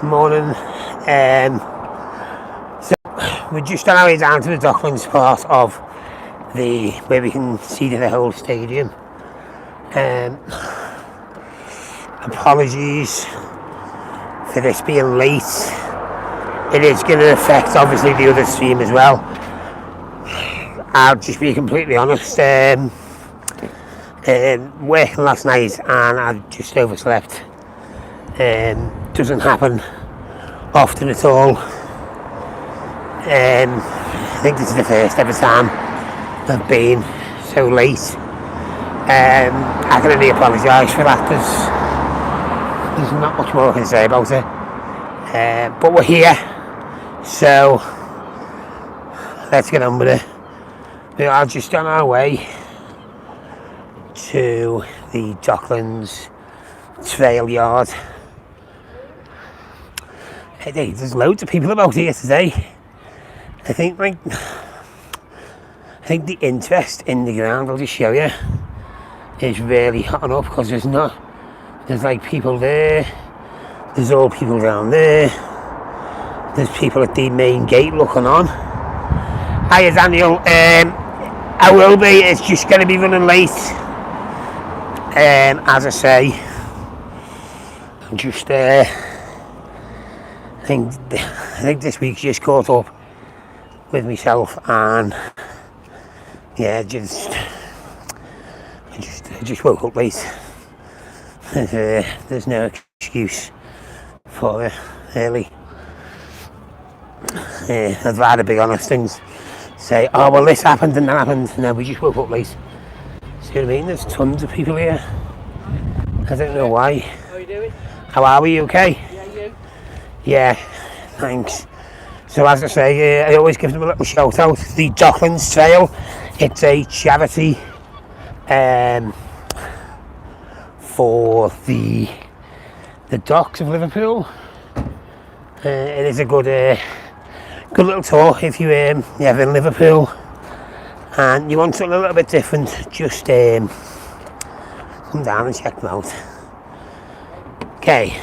Morning. So we're just on our way down to the Docklands part of where we can see the whole stadium. Apologies for this being late. It is going to affect obviously the other stream as well. I'll just be completely honest. Working last night and I just overslept. Doesn't happen often at all. I think this is the first ever time I've been so late. I can only apologise for that. There's not much more I can say about it. But we're here, so let's get on with it. We are just on our way to the Docklands Trail Yard. There's loads of people about here today. I think the interest in the ground, I'll just show you, is really hot up because there's like people there, there's all people down there, there's people at the main gate looking on. Hiya Daniel, I will be, it's just going to be running late. As I say, I'm just I think this week's just caught up with myself, and yeah, I just woke up late. There's no excuse for it, really. I'd rather be honest and say, oh well, this happened and that happened. No, we just woke up late. See what I mean? There's tons of people here. I don't know why. How are you doing? How are we? Okay? Yeah, you? Yeah, thanks. So as I say, I always give them a little shout out. The Docklands Trail, it's a charity for the docks of Liverpool. It is a good little tour if you ever in Liverpool and you want something a little bit different. Just come down and check them out. Okay,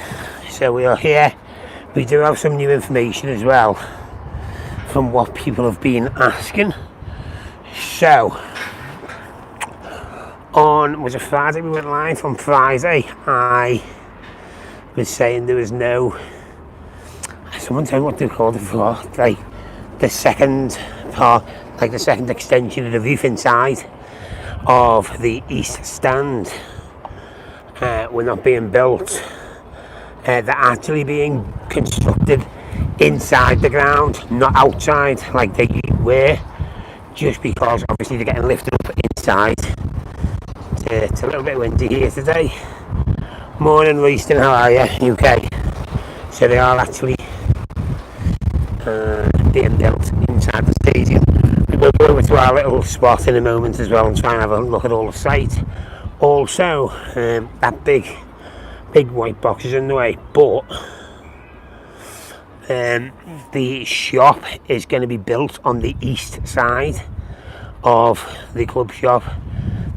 so we are here. We do have some new information as well from what people have been asking. So, was it Friday we went live? On Friday, I was saying there was no, someone told me what they called it for, like the second part, like the second extension of the roof inside of the east stand were not being built. They're actually being constructed inside the ground, not outside like they were, just because obviously they're getting lifted up inside. It's a little bit windy here today. Morning Royston, how are you? UK. So they are actually being built inside the stadium. We will go over to our little spot in a moment as well and try and have a look at all the site. Also, that big white box is in the way, but the shop is going to be built on the east side of the club shop.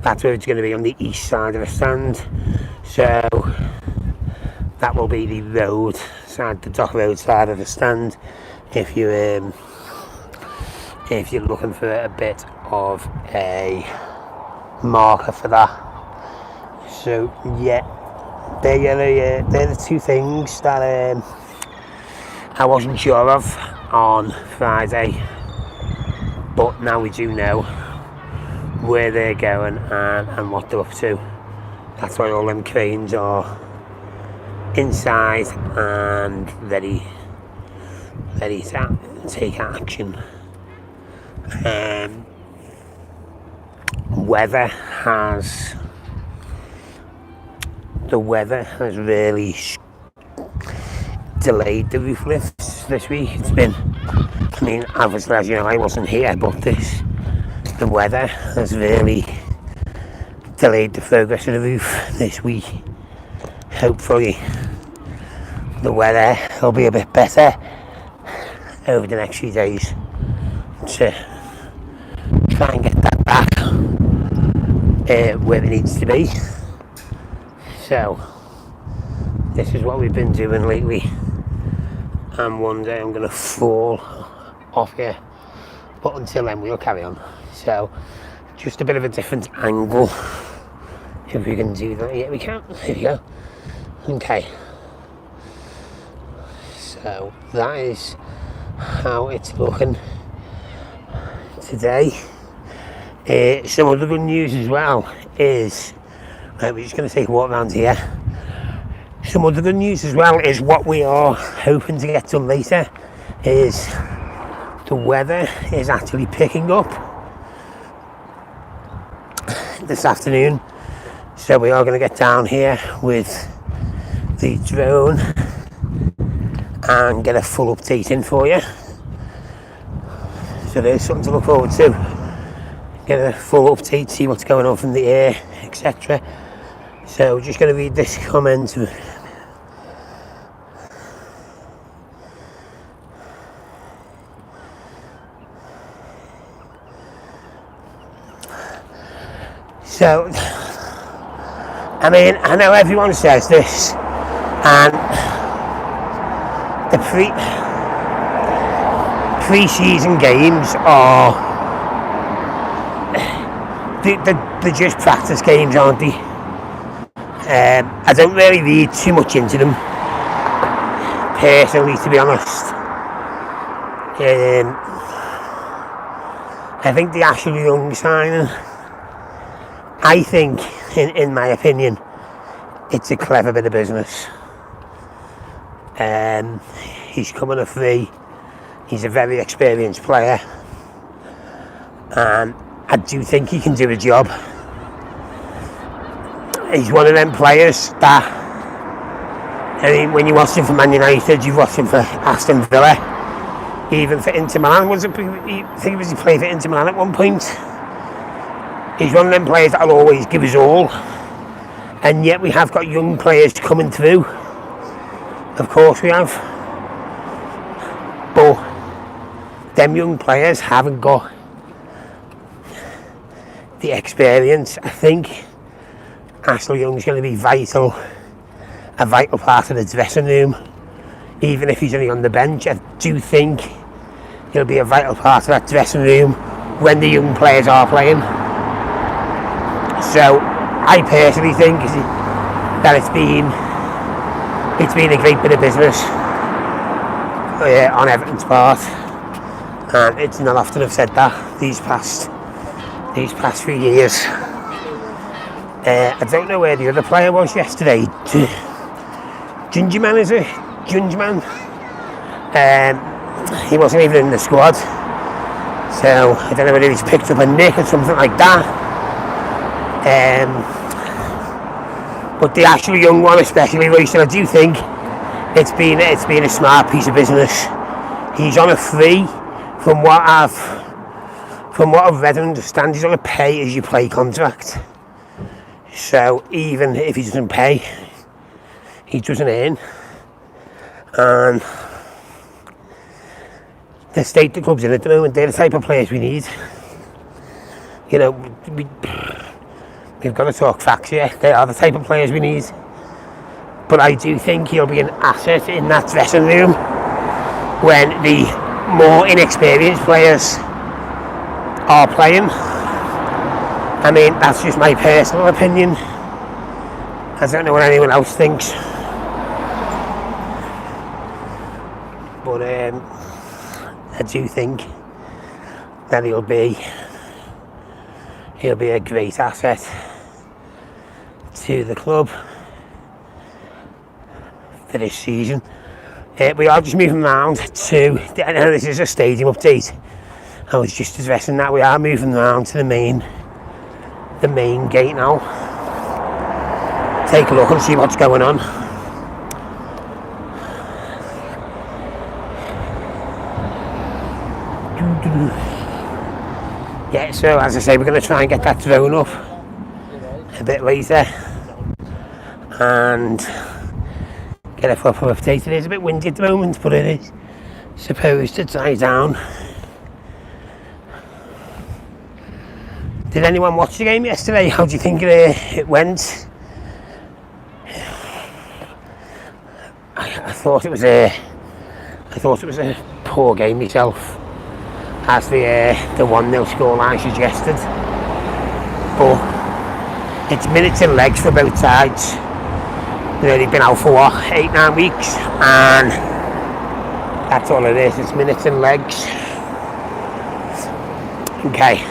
That's where it's going to be, on the east side of the stand. So that will be the road side, the Dock Road side of the stand. If you're looking for a bit of a marker for that. So yeah. They're the two things that I wasn't sure of on Friday, but now we do know where they're going and what they're up to. That's why all them cranes are inside and ready to take action. The weather has really delayed the roof lifts this week. It's been, I mean, obviously as you know I wasn't here, but the weather has really delayed the progress of the roof this week. Hopefully the weather will be a bit better over the next few days to try and get that back where it needs to be. So this is what we've been doing lately. and one day I'm going to fall off here, but until then we'll carry on. So just a bit of a different angle, if we can do that. Yeah, we can. Here we go. Okay, so that is how it's looking today. Some other good news as well is, we're just going to take a walk around here. Some other good news as well is what we are hoping to get done later is the weather is actually picking up this afternoon. So we are going to get down here with the drone and get a full update in for you. So there's something to look forward to. Get a full update, see what's going on from the air, etc. So just going to read this comment. So, I mean, I know everyone says this, and the pre-season games are they're just practice games, aren't they? I don't really read too much into them, personally, to be honest. I think the Ashley Young signing, I think, in my opinion, it's a clever bit of business. He's coming a free. He's a very experienced player, and I do think he can do a job. He's one of them players that, I mean, when you watch him for Man United, you watch him for Aston Villa, even for Inter Milan. I think he played for Inter Milan at one point. He's one of them players that'll always give his all, and yet we have got young players coming through. Of course we have, but them young players haven't got the experience. I think Ashley Young's going to be a vital part of the dressing room, even if he's only on the bench. I do think he'll be a vital part of that dressing room when the young players are playing. So I personally think that it's been a great bit of business on Everton's part, and it's not often I've said that these past few years. I don't know where the other player was yesterday. Gingerman, is it? Gingerman? He wasn't even in the squad, so I don't know whether he's picked up a nick or something like that. But the Ashley Young one especially, Royce, I do think it's been a smart piece of business. He's on a free, from what I've read and understand, he's on a pay as you play contract. So even if he doesn't pay, he doesn't earn. And the state the club's in at the moment, they're the type of players we need. You know, we've got to talk facts here. They are the type of players we need. But I do think he'll be an asset in that dressing room when the more inexperienced players are playing. I mean, that's just my personal opinion. I don't know what anyone else thinks. But I do think that he'll be a great asset to the club for this season. We are just moving around to, I know this is a stadium update, I was just addressing that. We are moving around to the main gate now. Take a look and see what's going on. Yeah, so as I say, we're going to try and get that drone up a bit later and get a proper update. It is a bit windy at the moment, but it is supposed to die down. Did anyone watch the game yesterday? How do you think it went? I thought it was a I thought it was a poor game myself, as the 1-0 scoreline suggested. But it's minutes and legs for both sides. They've been out for what, 8-9 weeks, and that's all it is. It's minutes and legs. Okay.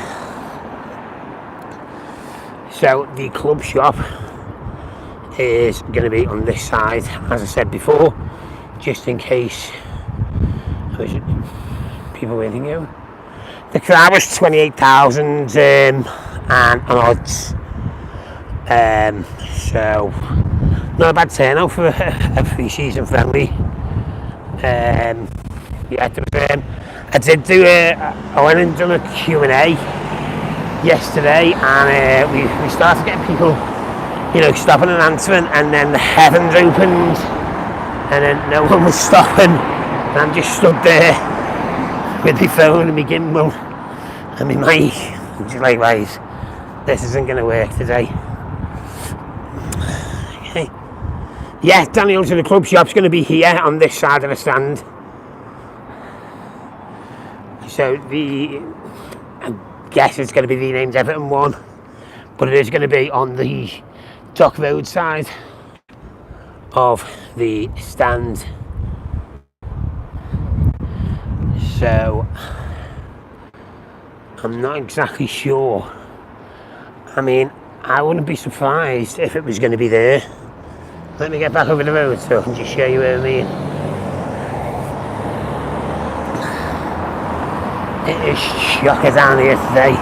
So the club shop is going to be on this side, as I said before, just in case people were thinking. The crowd was 28,000 and odds. So not a bad turnout for a pre-season friendly. Yeah, I did do I went and done a Q&A yesterday, and we started getting people, stopping and answering, and then the heavens opened, and then no one was stopping, and I'm just stood there with my phone and my gimbal and my mic. I'm just like, right, this isn't going to work today. Okay. Yeah, Daniel's in the club shop's going to be here on this side of the stand. So I guess it's going to be renamed Everton 1, but it is going to be on the Dock Road side of the stand. So I'm not exactly sure. I mean, I wouldn't be surprised if it was going to be there. Let me get back over the road so I can just show you what I mean. It is shocker down here today.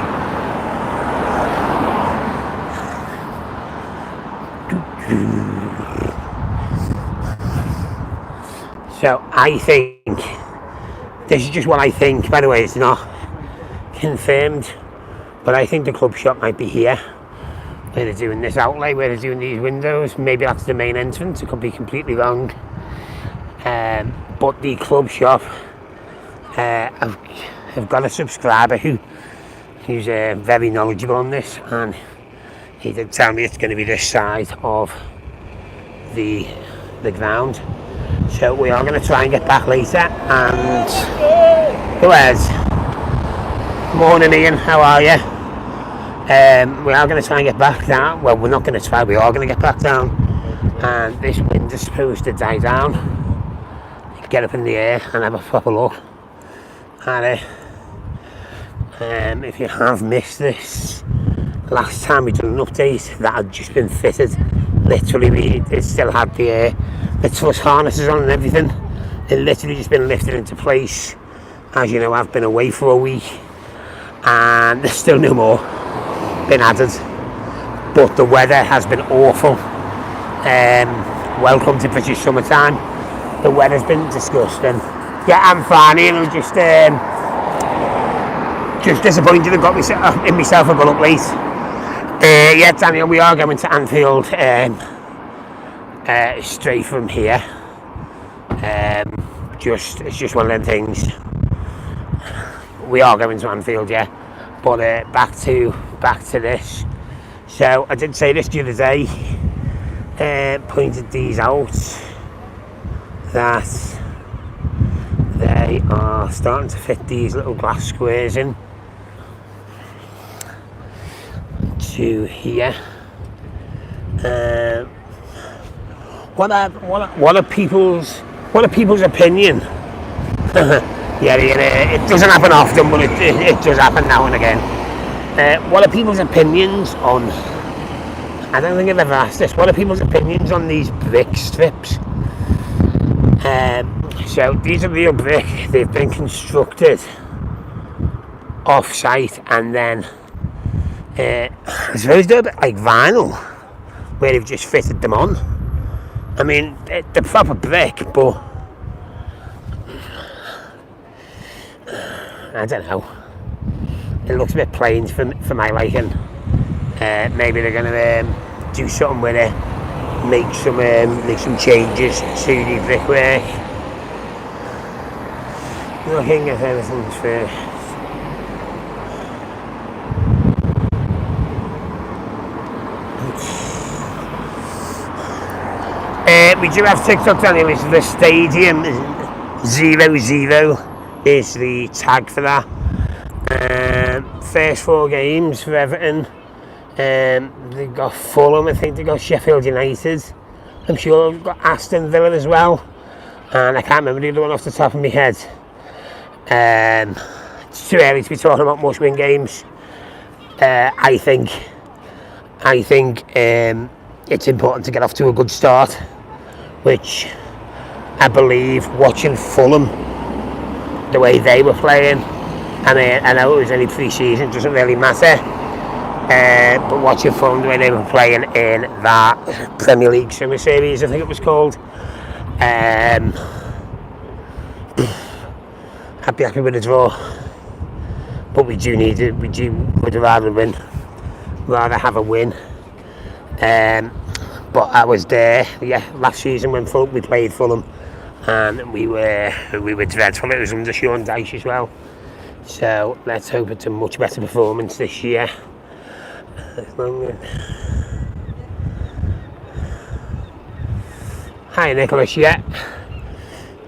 So I think, this is just what I think, by the way, it's not confirmed, but I think the club shop might be here, where they're doing this outlay, where they're doing these windows. Maybe that's the main entrance, it could be completely wrong. But the club shop, I've got a subscriber who's very knowledgeable on this, and he did tell me it's going to be this side of the ground. So we are going to try and get back later. And who is? Morning, Ian, how are you? We are going to try and get back down. Well, we're not going to try, we are going to get back down, and this wind is supposed to die down, get up in the air and have a proper look at it. If you have missed this, last time we did an update that had just been fitted. Literally, it still had the truss harnesses on and everything. It literally just been lifted into place. As you know, I've been away for a week, and there's still no more been added. But the weather has been awful. Welcome to British summertime. The weather's been disgusting. Yeah, I'm fine, and I'm just disappointed I got myself a up late. Yeah, Daniel, we are going to Anfield straight from here. It's just one of them things. We are going to Anfield, yeah. But back to this. So I did say this the other day. Pointed these out, that they are starting to fit these little glass squares in to here. What are people's opinion? Yeah, it doesn't happen often, but it does happen now and again. What are people's opinions on? I don't think I've ever asked this. What are people's opinions on these brick strips? So these are real brick. They've been constructed off-site, and then I suppose they're a bit like vinyl, where they've just fitted them on. I mean, they're proper brick, but I don't know. It looks a bit plain for my liking. Maybe they're going to do something with it, make some changes to the brickwork. Looking at everything first. We do have TikTok, Daniel. It's the stadium 0-0 is the tag for that. First 4 games for Everton. They got Fulham, I think they got Sheffield United. I'm sure they've got Aston Villa as well. And I can't remember the other one off the top of my head. It's too early to be talking about must-win games. I think it's important to get off to a good start, which I believe, watching Fulham, the way they were playing, I mean, I know it was only pre-season, it doesn't really matter, but watching Fulham, the way they were playing in that Premier League Summer Series, I think it was called, I'd be happy with a draw, but we would rather have a win. But I was there, last season when we played Fulham, and we were dreadful. It was under Sean Dyche as well. So let's hope it's a much better performance this year. Hi Nicholas, yeah.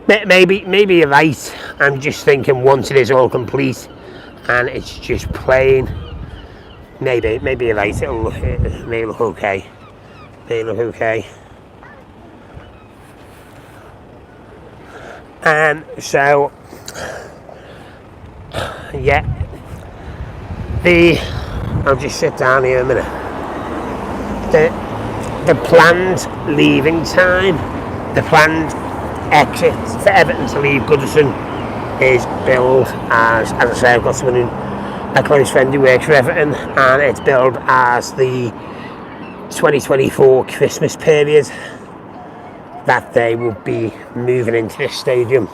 Maybe you're right. I'm just thinking once it is all complete and it's just playing, maybe you're right. It may look okay. So yeah, I'll just sit down here a minute. The planned leaving time, the planned exit for Everton to leave Goodison is billed as I say, I've got a close friend who works for Everton, and it's billed as the 2024 Christmas period that they will be moving into this stadium.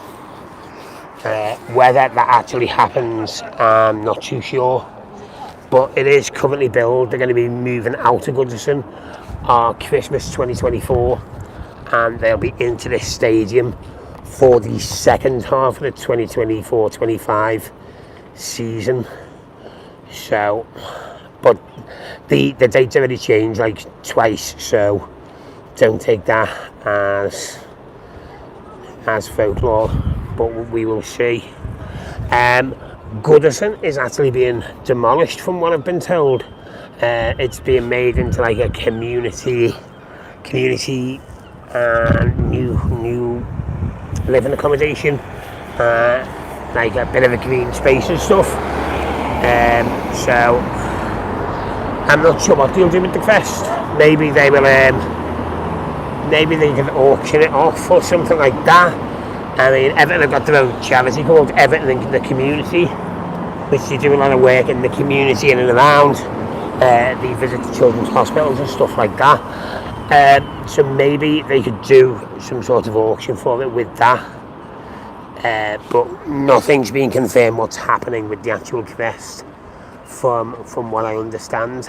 Whether that actually happens, I'm not too sure, but it is currently billed. They're going to be moving out of Goodison on Christmas 2024, and they'll be into this stadium for the second half of the 2024-25 season. So, but the date's already changed like twice, so don't take that as folklore, but we will see. Goodison is actually being demolished from what I've been told. It's being made into like a community and new living accommodation, like a bit of a green space and stuff. So I'm not sure what they'll do with the crest. Maybe they will. Maybe they can auction it off or something like that. I mean, Everton have got their own charity called Everton in the Community, which they do a lot of work in the community in and around. They visit the children's hospitals and stuff like that. So maybe they could do some sort of auction for it with that. But nothing's been confirmed what's happening with the actual crest from what I understand.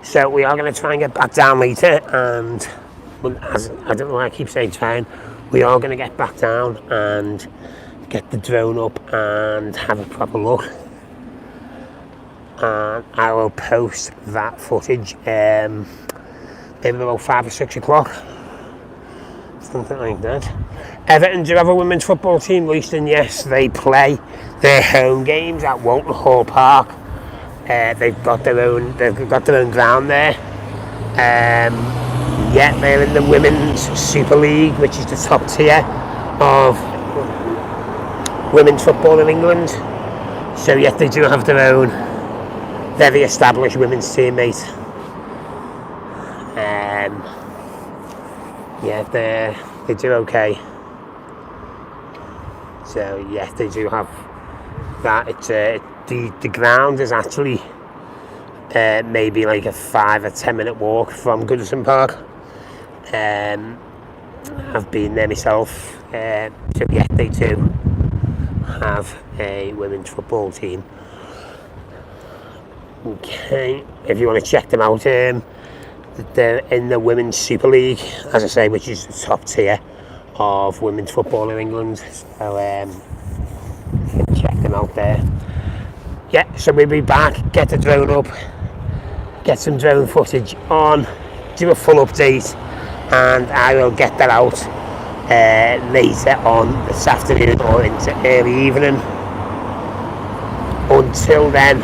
So we are going to try and get back down later, and as I don't know why I keep saying trying, we are going to get back down and get the drone up and have a proper look. And I will post that footage maybe about 5 or 6 o'clock, something like that. Everton do have a women's football team, Leiston. Yes, they play their home games at Walton Hall Park. They've got their own ground there. Yeah, they're in the Women's Super League, which is the top tier of women's football in England. So yes, they do have their own very established women's team, mate. Yeah, they do okay. So yes, they do have that. It's the ground is actually maybe like a 5 or 10 minute walk from Goodison Park. I've been there myself. So yeah, they do have a women's football team. Okay, if you want to check them out, they're in the Women's Super League, as I say, which is the top tier of women's football in England. So you can check them out there. Yeah, so we'll be back, get the drone up, get some drone footage on, do a full update, and I will get that out later on this afternoon or into early evening. Until then,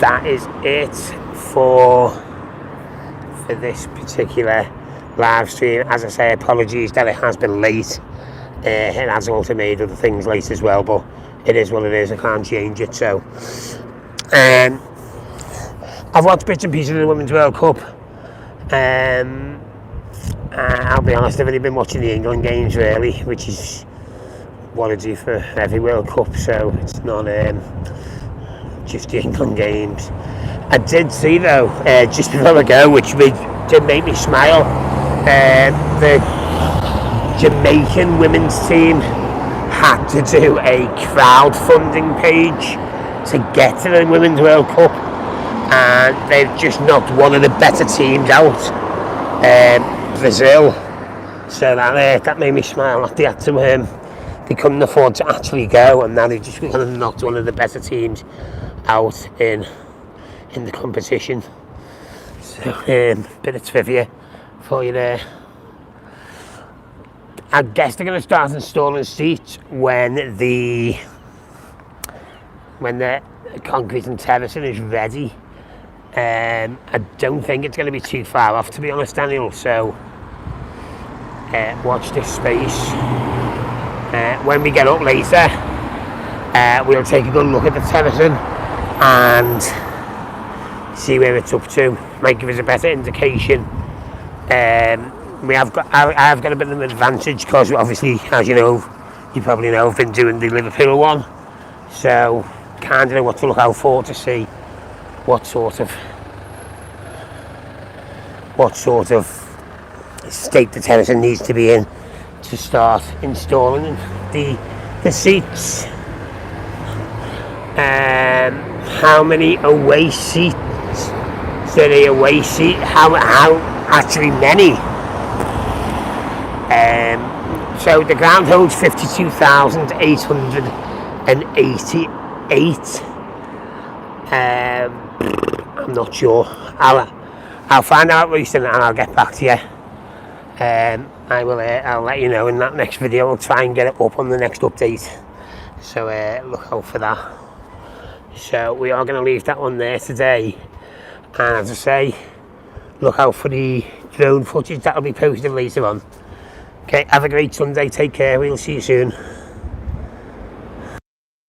that is it for this particular live stream. As I say, apologies that it has been late. It has also made other things late as well, but it is what it is. I can't change it. So I've watched bits and pieces of the Women's World Cup. I'll be honest, I've only been watching the England games really, which is what I do for every World Cup, so it's not just the England games. I did see though, just before I go, which did make me smile, the Jamaican women's team had to do a crowdfunding page to get to the Women's World Cup, and they've just knocked one of the better teams out, Brazil. So that made me smile. They had to, they couldn't afford to actually go, and now they've just kind of knocked one of the better teams out in the competition. So bit of trivia for you there. I guess they're going to start installing seats when the concrete and terracing is ready. I don't think it's going to be too far off, to be honest, Daniel, so watch this space. When we get up later, we'll take a good look at the terracing and see where it's up to. Might give us a better indication. I have got a bit of an advantage because obviously, as you probably know, I've been doing the Liverpool one, so kind of know what to look out for to see what sort of state the terracing needs to be in to start installing the seats. How many away seats? So the away seat, how actually many? So the ground holds 52,888. I'm not sure. I'll find out recently and I'll get back to you. I'll let you know in that next video. I'll try and get it up on the next update. So look out for that. So we are going to leave that one there today. And as I say, look out for the drone footage that'll be posted later on. Okay, have a great Sunday. Take care. We'll see you soon.